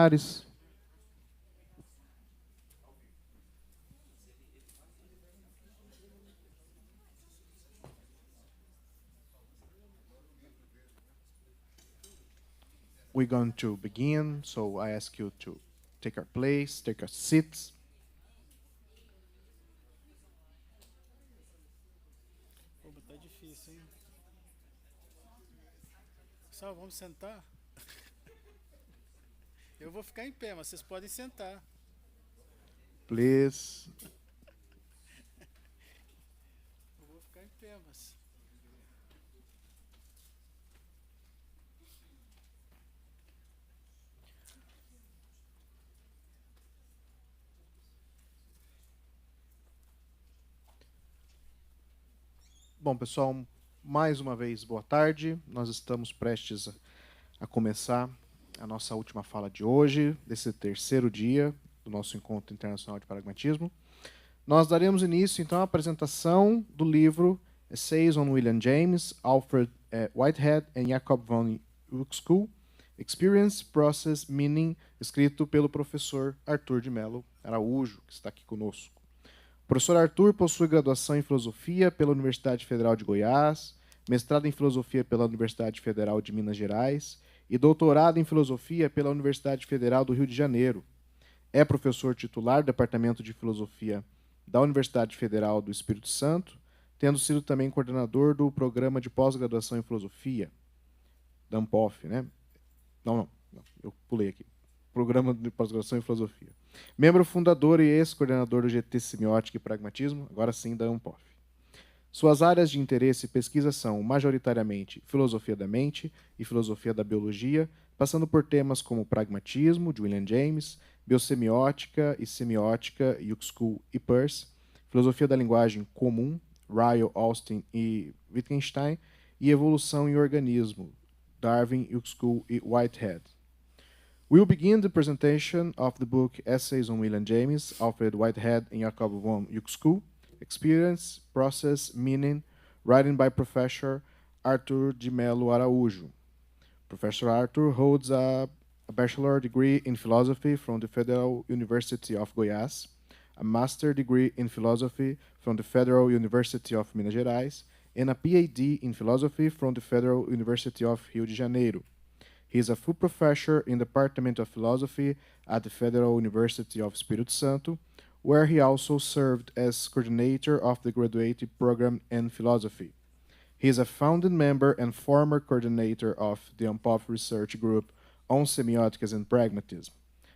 lugares. We're going to begin, so I ask you to take your place, take your seats. Pô, tá difícil, hein? Pessoal, vamos sentar? Eu vou ficar em pé, mas vocês podem sentar. Please. Eu vou ficar em pé, mas... Bom, pessoal, mais uma vez, boa tarde. Nós estamos prestes a começar a nossa última fala de hoje, desse terceiro dia do nosso Encontro Internacional de Pragmatismo. Nós daremos início, então, à apresentação do livro Essays on William James, Alfred Whitehead e Jacob von Uexküll, Experience, Process, Meaning, escrito pelo professor Arthur de Mello Araújo, que está aqui conosco. O professor Arthur possui graduação em Filosofia pela Universidade Federal de Goiás, mestrado em Filosofia pela Universidade Federal de Minas Gerais e doutorado em Filosofia pela Universidade Federal do Rio de Janeiro. É professor titular do Departamento de Filosofia da Universidade Federal do Espírito Santo, tendo sido também coordenador do Programa de Pós-Graduação em Filosofia, da ANPOF, né? Não, eu pulei aqui. Programa de Pós-Graduação em Filosofia. Membro fundador e ex-coordenador do GT Semiótica e Pragmatismo, agora sim da ANPOF. Suas áreas de interesse e pesquisa são, majoritariamente, filosofia da mente e filosofia da biologia, passando por temas como pragmatismo, de William James, biosemiótica e semiótica, Uexküll e Peirce, filosofia da linguagem comum, Ryle, Austin e Wittgenstein, e evolução e organismo, Darwin, Uexküll e Whitehead. We'll begin the presentation of the book Essays on William James, Alfred Whitehead and Jacob von Uexküll, Experience, Process, Meaning, written by Professor Arthur de Mello Araújo. Professor Arthur holds a bachelor degree in philosophy from the Federal University of Goiás, a master degree in philosophy from the Federal University of Minas Gerais, and a PhD in philosophy from the Federal University of Rio de Janeiro. He is a full professor in the Department of Philosophy at the Federal University of Espírito Santo, where he also served as coordinator of the graduate program in philosophy. He is a founding member and former coordinator of the ANPOF research group on semiotics and pragmatism.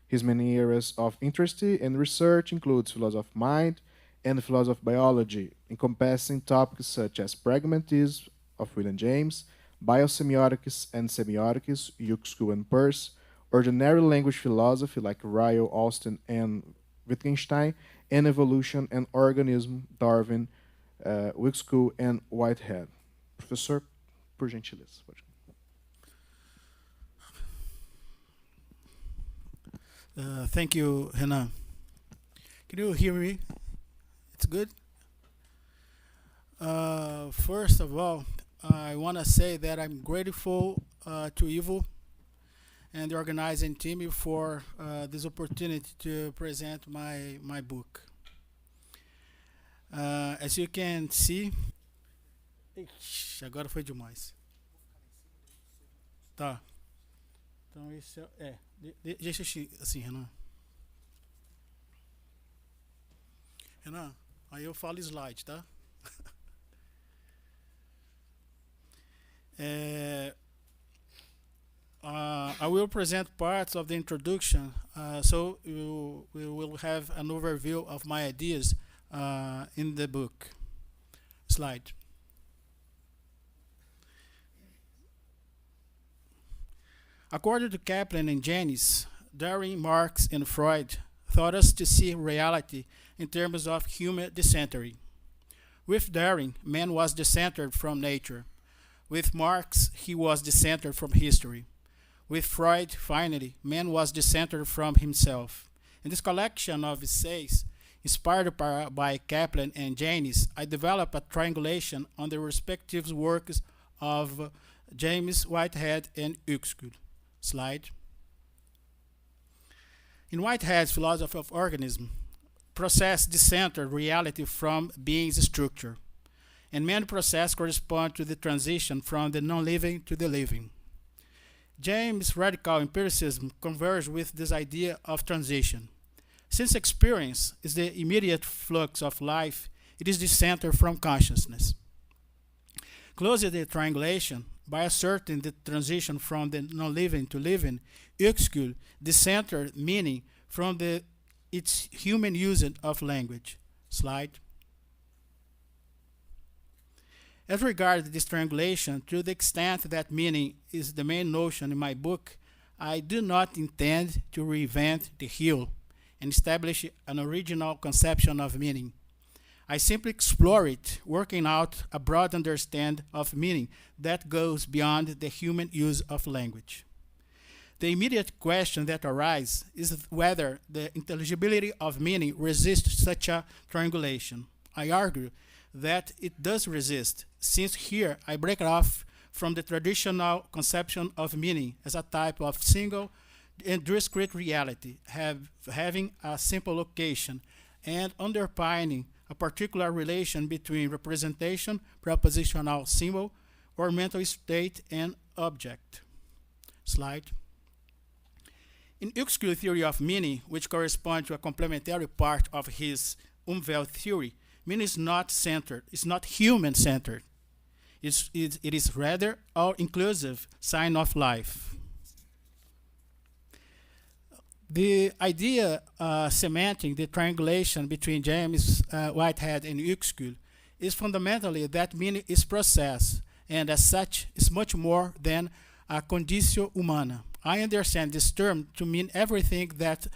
His many areas of interest and research includes philosophy of mind and philosophy of biology, encompassing topics such as pragmatism of William James, biosemiotics and semiotics, Uexküll and Peirce, ordinary language philosophy like Ryle, Austin, and Wittgenstein, and evolution and organism, Darwin, Uexküll, and Whitehead. Professor, por gentileza. Thank you, Renan. Can you hear me? It's good? First of all, I want to say that I'm grateful to Ivo and the organizing team for this opportunity to present my book. As you can see... Ixi, agora foi demais. Tá. Então esse deixa assim, Renan. Renan, aí eu falo slide, tá? I will present parts of the introduction, so we will have an overview of my ideas in the book. Slide. According to Kaplan and Janis, Darwin, Marx, and Freud taught us to see reality in terms of human dysentery. With Darwin, man was discentered from nature. With Marx, he was discentered from history. With Freud, finally, man was discentered from himself. In this collection of essays, inspired by Kaplan and Janis, I developed a triangulation on the respective works of James, Whitehead, and Uexküll. Slide. In Whitehead's philosophy of organism, process decentered reality from being's structure, and many processes correspond to the transition from the non-living to the living. James' radical empiricism converged with this idea of transition. Since experience is the immediate flux of life, it is decentered from consciousness. Closing the triangulation by asserting the transition from the non-living to living exclude decentered meaning from its human usage of language. Slide. As regards this triangulation, to the extent that meaning is the main notion in my book, I do not intend to reinvent the wheel and establish an original conception of meaning. I simply explore it, working out a broad understanding of meaning that goes beyond the human use of language. The immediate question that arises is whether the intelligibility of meaning resists such a triangulation. I argue that it does resist, since here I break off from the traditional conception of meaning as a type of single and discrete reality, having a simple location and underpinning a particular relation between representation, propositional symbol, or mental state and object. Slide. In Huxley's theory of meaning, which corresponds to a complementary part of his Umwelt theory, meaning is not centered, it's not human-centered. It is rather all-inclusive sign of life. The idea cementing the triangulation between James Whitehead and Huxley is fundamentally that meaning is process, and as such is much more than a conditio humana. I understand this term to mean everything that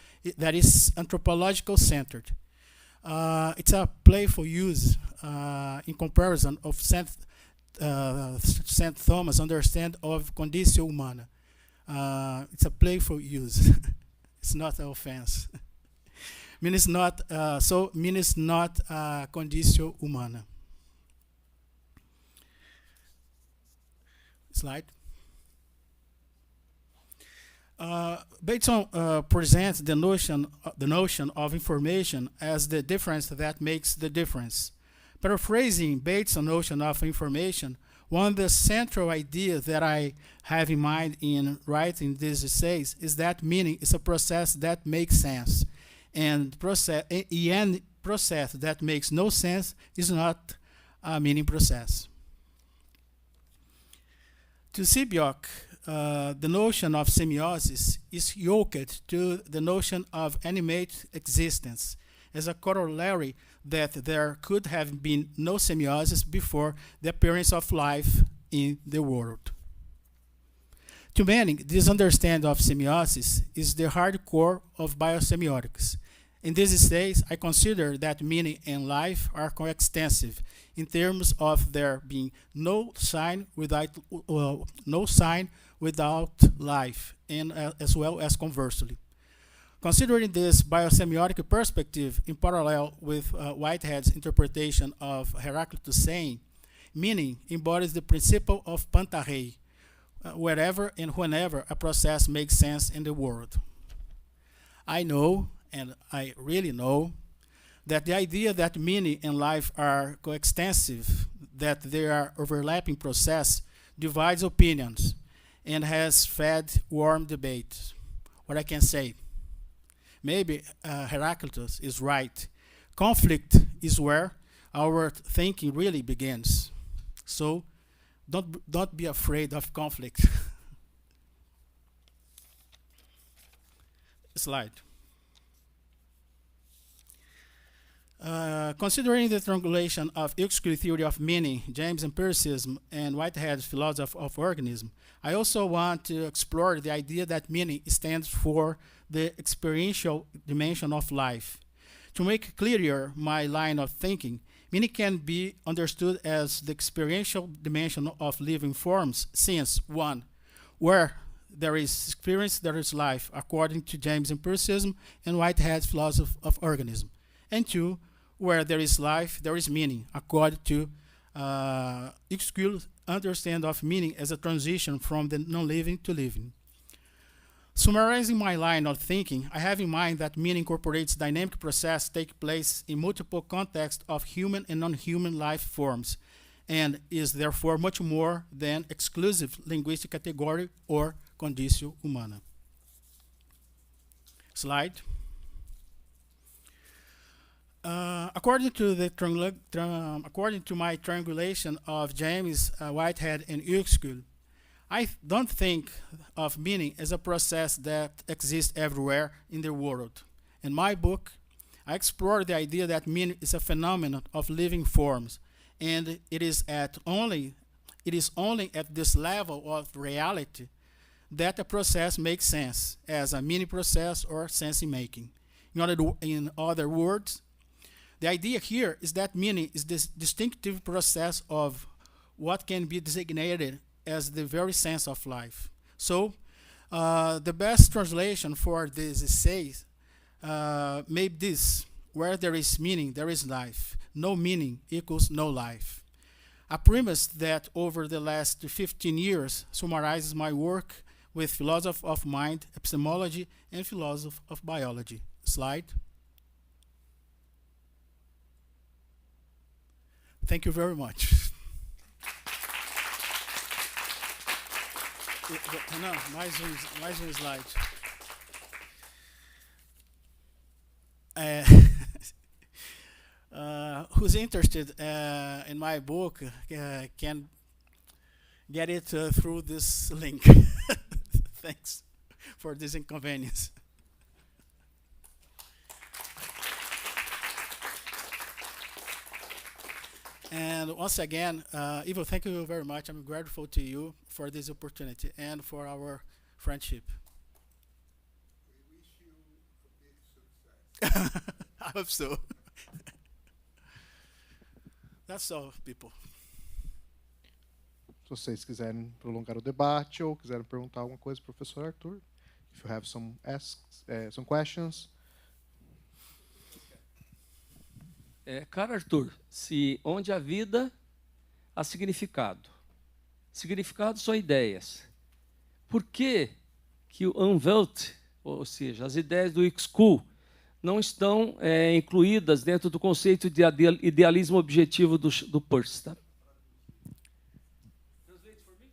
is anthropological centered. It's a playful use in comparison of Saint Thomas' understand of conditio humana. It's a playful use. It's not an offense. Mean is not conditio humana. Slide. Bateson presents the notion of information as the difference that makes the difference. Paraphrasing Bateson notion of information, one of the central ideas that I have in mind in writing these essays is that meaning is a process that makes sense, and any process that makes no sense is not a meaning process. To Seebeck, the notion of semiosis is yoked to the notion of animate existence as a corollary that there could have been no semiosis before the appearance of life in the world. To many, this understanding of semiosis is the hardcore of biosemiotics. In this stage, I consider that meaning and life are coextensive in terms of there being no sign without life, and as well as conversely. Considering this biosemiotic perspective in parallel with Whitehead's interpretation of Heraclitus' saying, meaning embodies the principle of pantarei, wherever and whenever a process makes sense in the world. I know, and I really know, that the idea that meaning and life are coextensive, that they are overlapping process, divides opinions and has fed warm debates. What I can say, maybe Heraclitus is right. Conflict is where our thinking really begins. So don't be afraid of conflict. Slide. Considering the triangulation of Huxley's theory of meaning, James' empiricism, and Whitehead's philosophy of organism, I also want to explore the idea that meaning stands for the experiential dimension of life. To make clearer my line of thinking, meaning can be understood as the experiential dimension of living forms, since 1. Where there is experience, there is life, according to James' empiricism and Whitehead's philosophy of organism. And 2, where there is life, there is meaning, according to Huxley's understanding of meaning as a transition from the non-living to living. Summarizing my line of thinking, I have in mind that meaning incorporates dynamic process take place in multiple contexts of human and non-human life forms, and is therefore much more than exclusive linguistic category or conditio humana. Slide. According to my triangulation of James, Whitehead, and Uexküll, I don't think of meaning as a process that exists everywhere in the world. In my book, I explore the idea that meaning is a phenomenon of living forms, and it is only at this level of reality that a process makes sense as a meaning process or sense making. In other words, the idea here is that meaning is this distinctive process of what can be designated as the very sense of life. So, the best translation for this says, maybe this: where there is meaning, there is life. No meaning equals no life. A premise that over the last 15 years summarizes my work with philosophy of mind, epistemology, and philosophy of biology. Slide. Thank you very much. Não, mais um slide. Who's interested in my book can get it through this link. Thanks for this inconvenience. And once again, Ivo, thank you very much. I'm grateful to you for this opportunity and for our friendship. We wish you a big success. I hope so. That's all, people. Se vocês quiserem prolongar o debate ou quiserem perguntar alguma coisa para o professor Arthur, if you have some questions. Caro Arthur, se onde há vida, há significado. Significado são ideias. Por que o Unwelt, ou seja, as ideias do Uexküll, não estão incluídas dentro do conceito de idealismo objetivo do Peirce? Tá? Translate for me?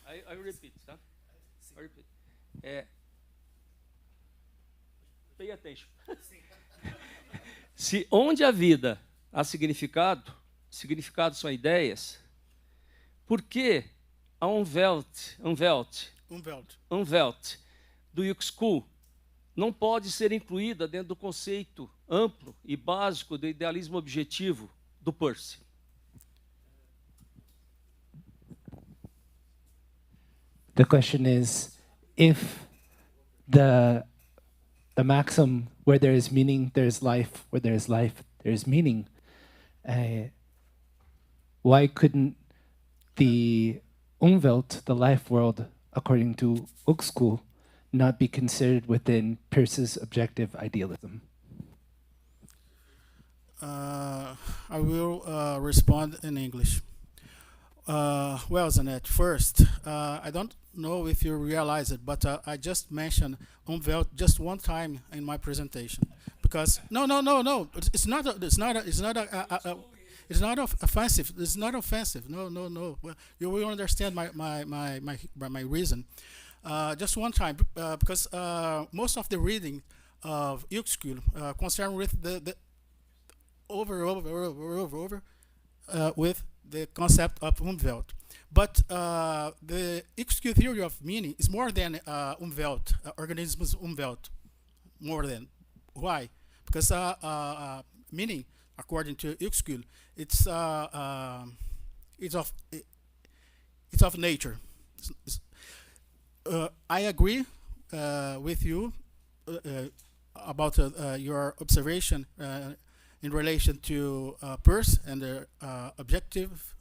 I repeat, tá? I repeat. Pay attention. Se onde há vida, há significado, significado são ideias, por que a Unwelt do Uexküll não pode ser incluída dentro do conceito amplo e básico do idealismo objetivo do Peirce? The question is, if the maxim, where there is meaning, there is life, where there is life, there is meaning, why couldn't the Umwelt, the life world, according to Uexküll, not be considered within Peirce's objective idealism? I will respond in English. Well, Zanet, first, I don't know if you realize it, but I just mentioned Umwelt just one time in my presentation, because no, it's not offensive. It's not offensive. No. Well, you will understand my reason. Just one time, because most of the reading of Uexküll concern with the over with the concept of Umwelt. But the Uexküll theory of meaning is more than Umwelt, organisms Umwelt, more than. Why? Because meaning, according to Uexküll, it's of nature. I agree with you about your observation in relation to Peirce and the objective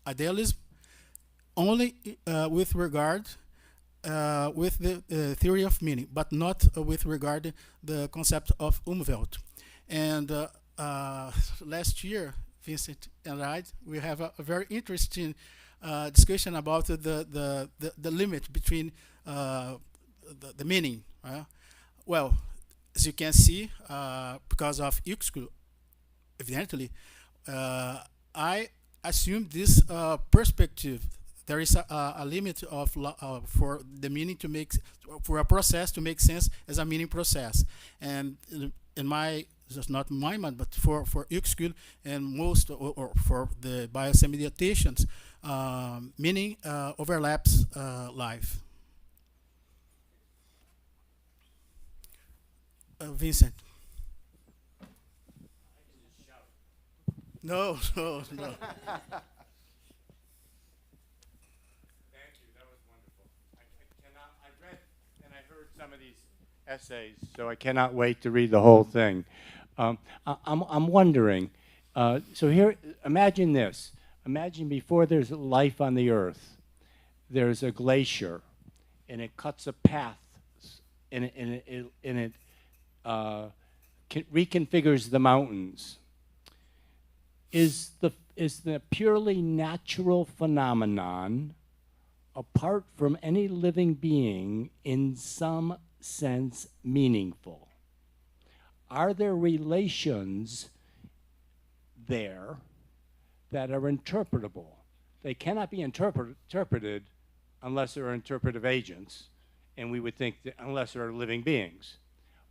idealism, only with regard with the theory of meaning, but not with regard to the concept of Umwelt. And last year, Vincent and I, we have a very interesting discussion about the limit between the meaning. Well, as you can see, because of Euskul, evidently, I assume this perspective. There is a limit of for the meaning to make, for a process to make sense as a meaning process, and in my, just not my mind, but for Euskul and most, or for the biosemidiatations, meaning overlaps life. Vincent. No, no, no. Thank you. That was wonderful. I read and I heard some of these essays, so I cannot wait to read the whole thing. I'm wondering, so here, imagine this. Imagine before there's life on the earth, there's a glacier, and it cuts a path, and it reconfigures the mountains. Is the purely natural phenomenon, apart from any living being, in some sense meaningful? Are there relations there that are interpretable? They cannot be interpreted unless there are interpretive agents, and we would think that unless there are living beings.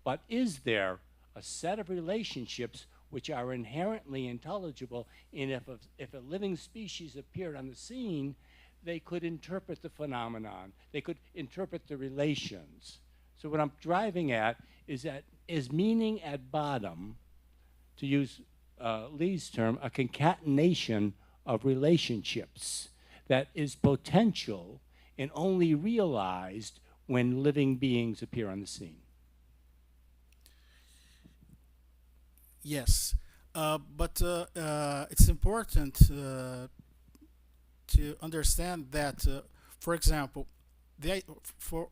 But is there a set of relationships which are inherently intelligible, and if a living species appeared on the scene, they could interpret the phenomenon, they could interpret the relations. So what I'm driving at is that is meaning at bottom, to use Lee's term, a concatenation of relationships that is potential and only realized when living beings appear on the scene. Yes, but it's important to understand that, for example, for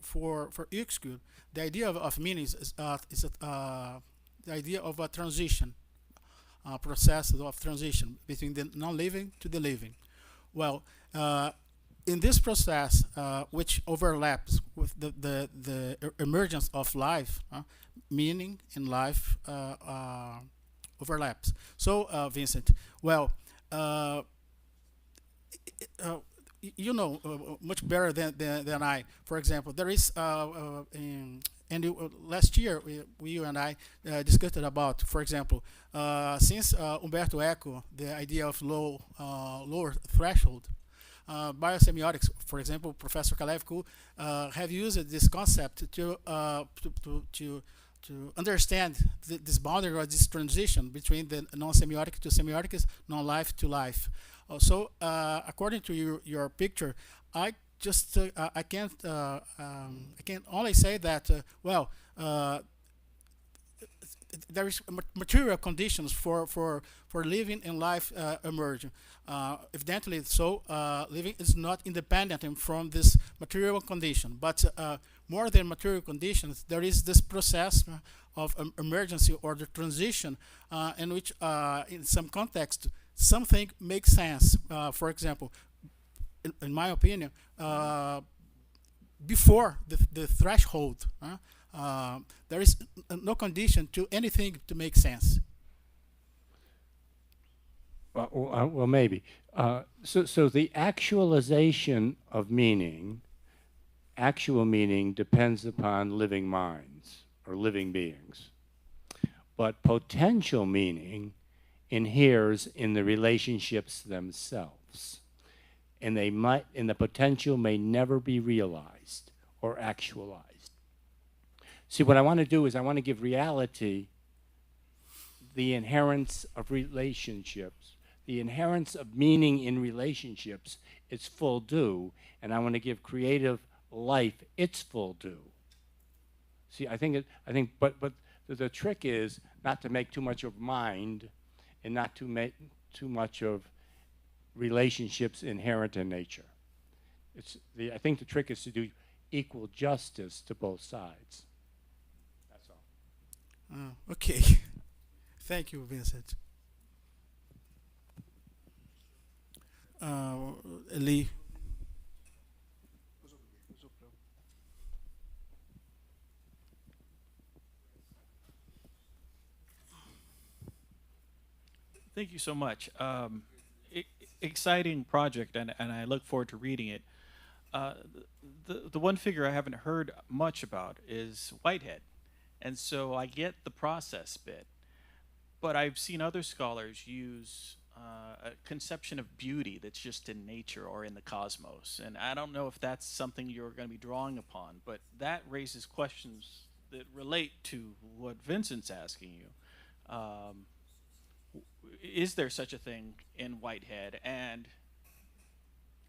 Euskul, the idea of meaning is the idea of a transition, a process of transition between the non-living to the living. Well, in this process, which overlaps with the emergence of life, meaning in life overlaps. So, Vincent, well, you know much better than I. For example, there is, last year you and I discussed about, for example, since Umberto Eco, the idea of lower threshold, biosemiotics, for example, Professor Kalevko have used this concept to understand this boundary or this transition between the non-semiotic to semiotic, non-life to life. So, according to your picture, I just I can only say that there is material conditions for living and life emerge. Evidently, so living is not independent from this material condition, but more than material conditions, there is this process of emergency or the transition in which, in some context, something makes sense. For example, in my opinion, before the threshold, there is no condition to anything to make sense. Well, maybe. So the actualization of meaning, actual meaning, depends upon living minds or living beings. But potential meaning inheres in the relationships themselves. And the potential may never be realized or actualized. See, what I want to do is I want to give reality the inherence of relationships, the inherence of meaning in relationships, its full due, and I want to give creative life its full due. See, but the trick is not to make too much of mind, and not to make too much of relationships inherent in nature. I think the trick is to do equal justice to both sides. That's all. Okay. Thank you, Vincent. Lee. Thank you so much. Exciting project, and I look forward to reading it. The one figure I haven't heard much about is Whitehead, and so I get the process bit, but I've seen other scholars use a conception of beauty that's just in nature or in the cosmos, and I don't know if that's something you're going to be drawing upon, but that raises questions that relate to what Vincent's asking you. Is there such a thing in Whitehead, and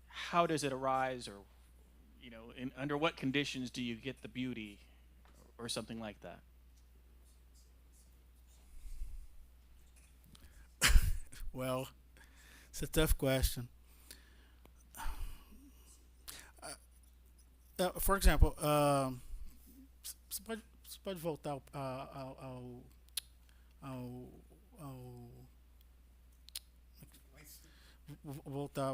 how does it arise, or under what conditions do you get the beauty, or something like that? Well, it's a tough question. For example, você pode voltar voltar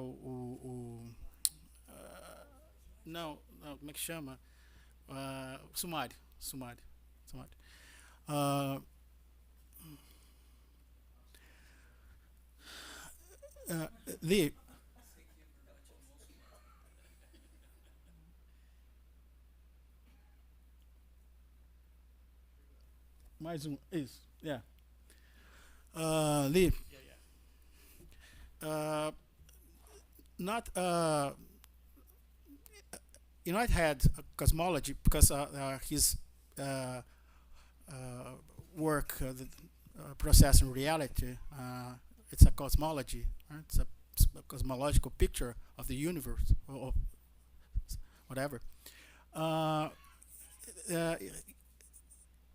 não, como é que chama? Sumário. Uh, the mais isso, yeah. Lee, not United cosmology, because his work, the processing reality, it's a cosmology, right? It's a cosmological picture of the universe, or whatever.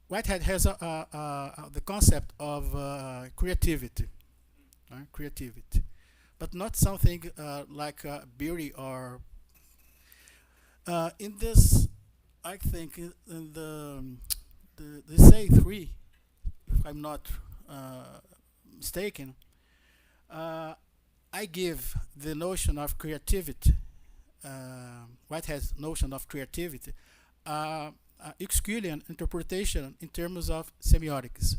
Whitehead has the concept of creativity, right? Creativity, but not something like beauty or. In this, I think in the say 3, if I'm not mistaken, I give the notion of creativity, Whitehead's notion of creativity, Euclidean interpretation in terms of semiotics.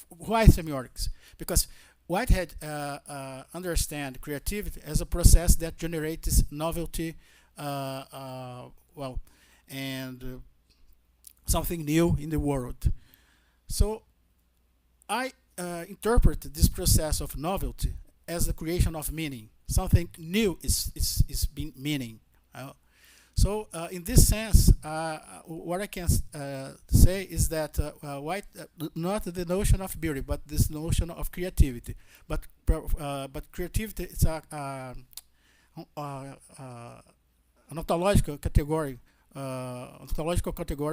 Why semiotics? Because Whitehead understands creativity as a process that generates novelty, and something new in the world. So I interpret this process of novelty as the creation of meaning. Something new is being meaning. So in this sense, what I can say is that not the notion of beauty, but this notion of creativity. But creativity is an ontological category,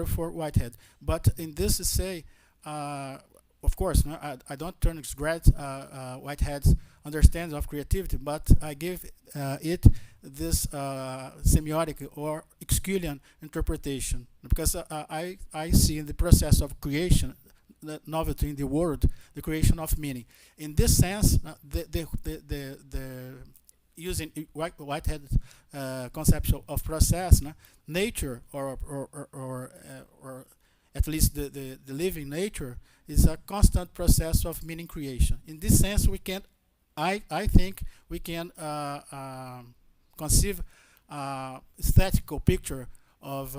for Whitehead. But in this say, of course, no, I don't transgress Whitehead's understanding of creativity, but I give it this semiotic or Euclidean interpretation, because I see in the process of creation, the novelty in the world, the creation of meaning. In this sense, the using Whitehead's conception of process, nature or at least the living nature is a constant process of meaning creation. In this sense, we can, I think we can conceive aesthetical picture of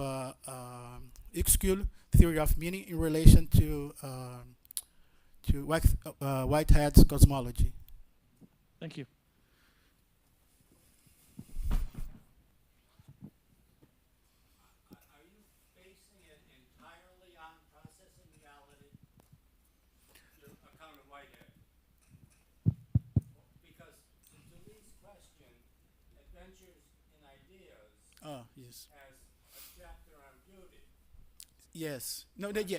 Euclidean theory of meaning in relation to Whitehead's cosmology. Thank you. Yes. As a chapter on beauty. Yes. No. Yeah. And the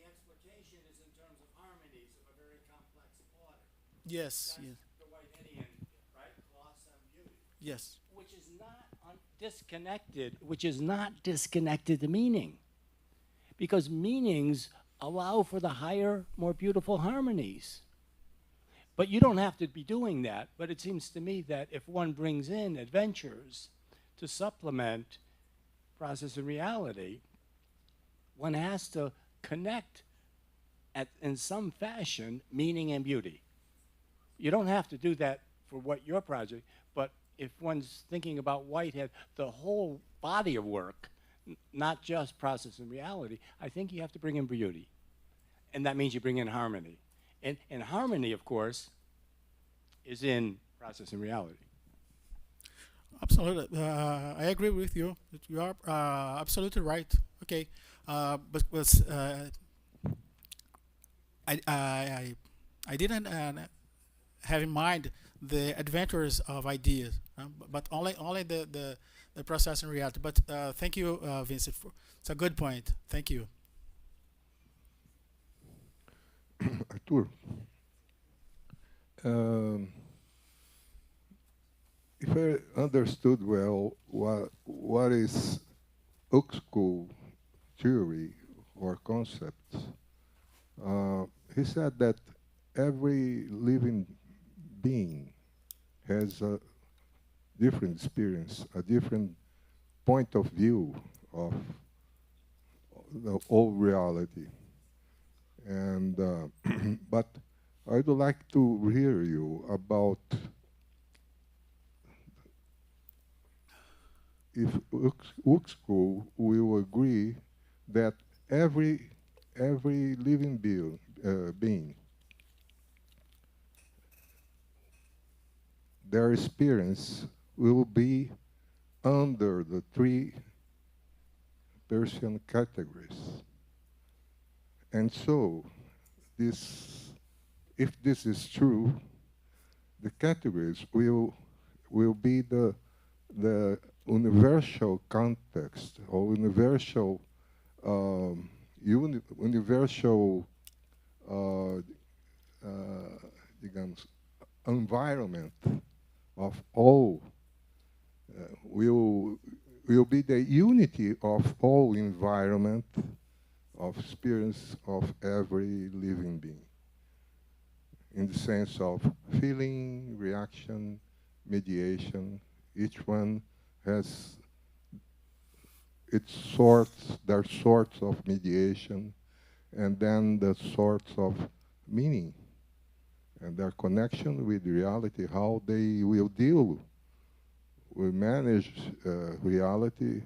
exploitation is in terms of harmonies of a very complex order. Yes. That's Yes. the Whiteheadian, right? Gloss on beauty. Yes. Which is not disconnected. Which is not disconnected to meaning, because meanings allow for the higher, more beautiful harmonies. But you don't have to be doing that. But it seems to me that if one brings in adventures to supplement process and reality, one has to connect in some fashion, meaning and beauty. You don't have to do that for what your project, but if one's thinking about Whitehead, the whole body of work, not just process and reality, I think you have to bring in beauty. And that means you bring in harmony. And harmony, of course, is in process and reality. Absolutely, I agree with you. You are absolutely right. Okay, but was I didn't have in mind the adventures of ideas, but only the process and reality. But thank you, Vincent. It's a good point. Thank you. Arthur, if I understood well what is Uxku theory or concept, he said that every living being has a different experience, a different point of view of the whole reality. And but I'd like to hear you about if Uxku will agree that every living being, their experience will be under the three Persian categories. And so, if this is true, the categories will be the universal context or universal digamos, environment of all. Will be the unity of all environment of experience of every living being, in the sense of feeling, reaction, mediation. Each one has their sorts of mediation, and then the sorts of meaning, and their connection with reality, how they will manage reality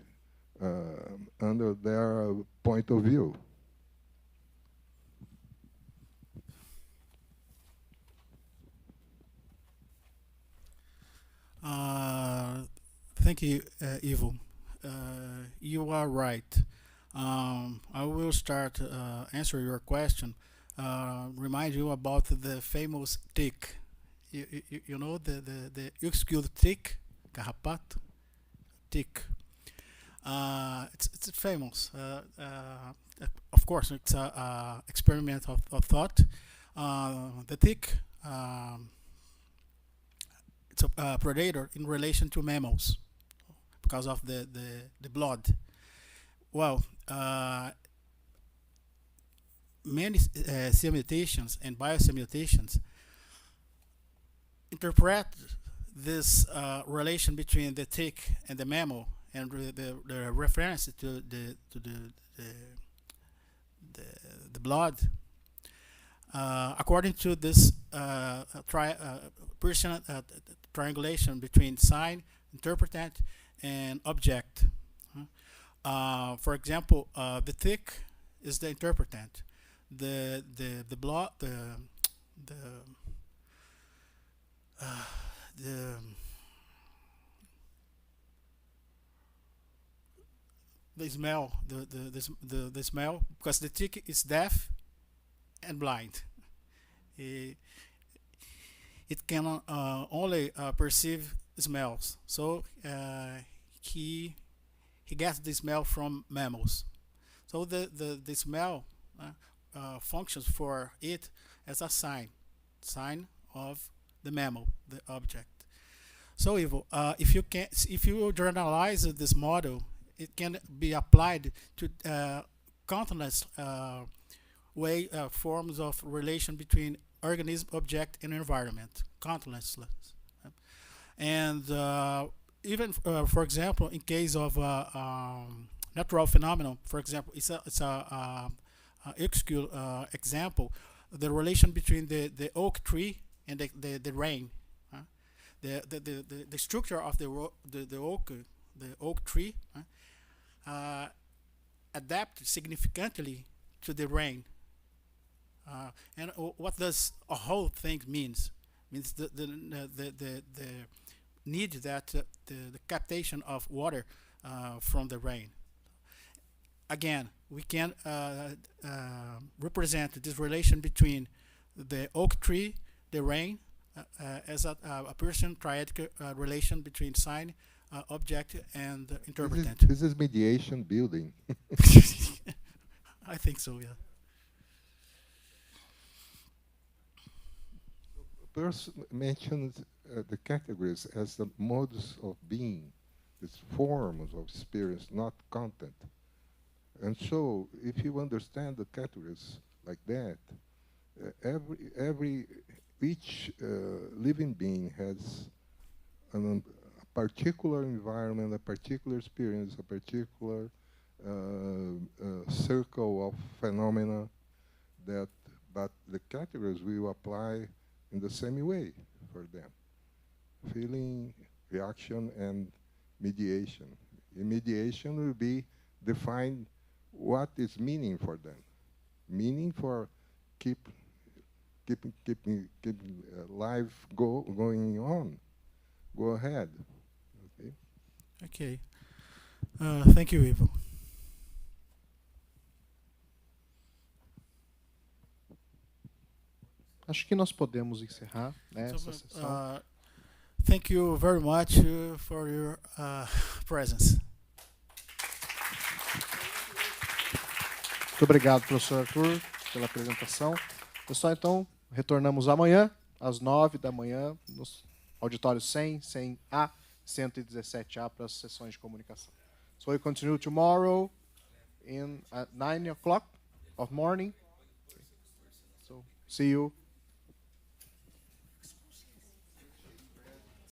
under their point of view. Thank you, Ivo. You are right. I will start answer your question. Remind you about the famous tick. You know the Uxküll tick, carrapato tick. It's famous. Of course, it's a experiment of thought. The tick, it's a predator in relation to mammals because of the blood. Well, many simulations and biosimulations interpret this relation between the tick and the mammal and the reference to the blood according to this Persian triangulation between sign, interpretant, and object. For example, the tick is the interpretant. The blood, the smell, the smell, because the tick is deaf and blind. It can only perceive smells, so he gets the smell from mammals. So the smell functions for it as a sign of the mammal, the object. So if you journalize this model, it can be applied to countless forms of relation between organism, object, and environment, countless. And even, for example, in case of natural phenomenon, for example, it's a example, the relation between the oak tree and the rain. The structure of the oak tree adapted significantly to the rain. And what does a whole thing means? Means the need that the captation of water from the rain. Again, we can represent this relation between the oak tree, the rain, as a person-triadic relation between sign, object, and interpretant. This is mediation building. I think so, yeah. Peirce mentions the categories as the modes of being, these forms of experience, not content. And so, if you understand the categories like that, each living being has a particular environment, a particular experience, a particular circle of phenomena but the categories will apply in the same way for them. Feeling, reaction, and mediation. In mediation will be defined what is meaning for them. Meaning for keeping life going on. Go ahead. Okay. Thank you, Ivo. Acho que nós podemos encerrar, né, essa sessão. Thank you very much for your presence. Muito obrigado, professor Arthur, pela apresentação. Pessoal, então, retornamos amanhã, às 9 da manhã, no auditório 100, 100A, 117A, para as sessões de comunicação. So we continue tomorrow at 9 o'clock of morning. Okay. So see you